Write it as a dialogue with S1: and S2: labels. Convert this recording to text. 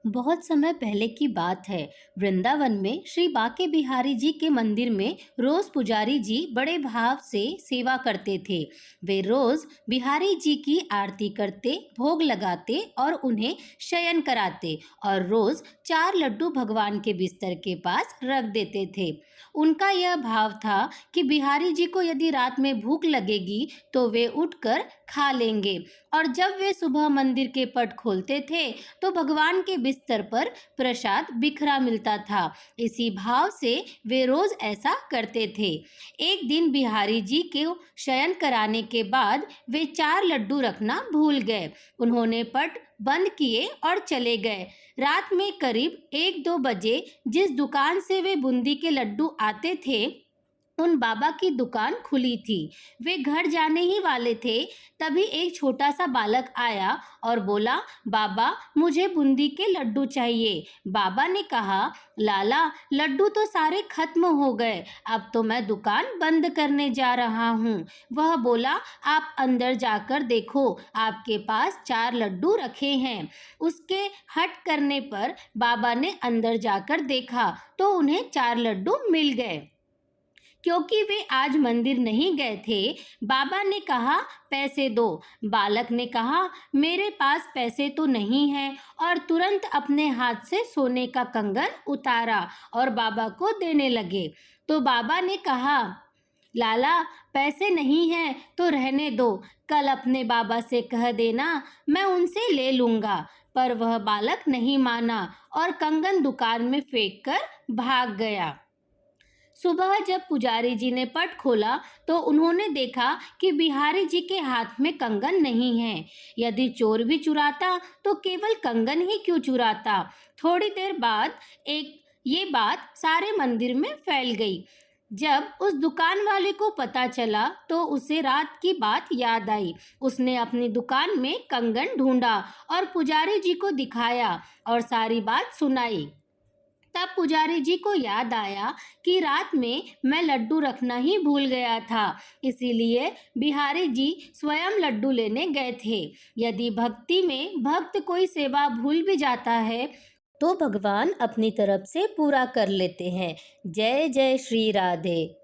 S1: बहुत समय पहले की बात है। वृंदावन में श्री बांके बिहारी जी के मंदिर में रोज पुजारी जी बड़े भाव से सेवा करते थे। वे रोज बिहारी जी की आरती करते, भोग लगाते और उन्हें शयन कराते और रोज 4 लड्डू भगवान के बिस्तर के पास रख देते थे। उनका यह भाव था कि बिहारी जी को यदि रात में भूख लगेगी तो वे उठकर खा लेंगे, और जब वे सुबह मंदिर के पट खोलते थे तो भगवान के बिस्तर पर प्रसाद बिखरा मिलता था। इसी भाव से वे रोज ऐसा करते थे। एक दिन बिहारी जी के शयन कराने के बाद वे 4 लड्डू रखना भूल गए। उन्होंने पट बंद किए और चले गए। रात में करीब 1-2 बजे जिस दुकान से वे बूंदी के लड्डू आते थे, उन बाबा की दुकान खुली थी। वे घर जाने ही वाले थे, तभी एक छोटा सा बालक आया और बोला, बाबा मुझे बूंदी के लड्डू चाहिए। बाबा ने कहा, लाला लड्डू तो सारे खत्म हो गए, अब तो मैं दुकान बंद करने जा रहा हूँ। वह बोला, आप अंदर जाकर देखो, आपके पास 4 लड्डू रखे हैं। उसके हट करने पर बाबा ने अंदर जाकर देखा तो उन्हें 4 लड्डू मिल गए। क्योंकि वे आज मंदिर नहीं गए थे, बाबा ने कहा, पैसे दो। बालक ने कहा, मेरे पास पैसे तो नहीं हैं, और तुरंत अपने हाथ से सोने का कंगन उतारा और बाबा को देने लगे। तो बाबा ने कहा, लाला पैसे नहीं हैं तो रहने दो, कल अपने बाबा से कह देना, मैं उनसे ले लूँगा। पर वह बालक नहीं माना और कंगन दुकान में फेंक कर भाग गया। सुबह जब पुजारी जी ने पट खोला तो उन्होंने देखा कि बिहारी जी के हाथ में कंगन नहीं है। यदि चोर भी चुराता तो केवल कंगन ही क्यों चुराता। थोड़ी देर बाद ये बात सारे मंदिर में फैल गई। जब उस दुकान वाले को पता चला तो उसे रात की बात याद आई। उसने अपनी दुकान में कंगन ढूंढा और पुजारी जी को दिखाया और सारी बात सुनाई। तब पुजारी जी को याद आया कि रात में मैं लड्डू रखना ही भूल गया था, इसीलिए बिहारी जी स्वयं लड्डू लेने गए थे। यदि भक्ति में भक्त कोई सेवा भूल भी जाता है तो भगवान अपनी तरफ से पूरा कर लेते हैं। जय जय श्री राधे।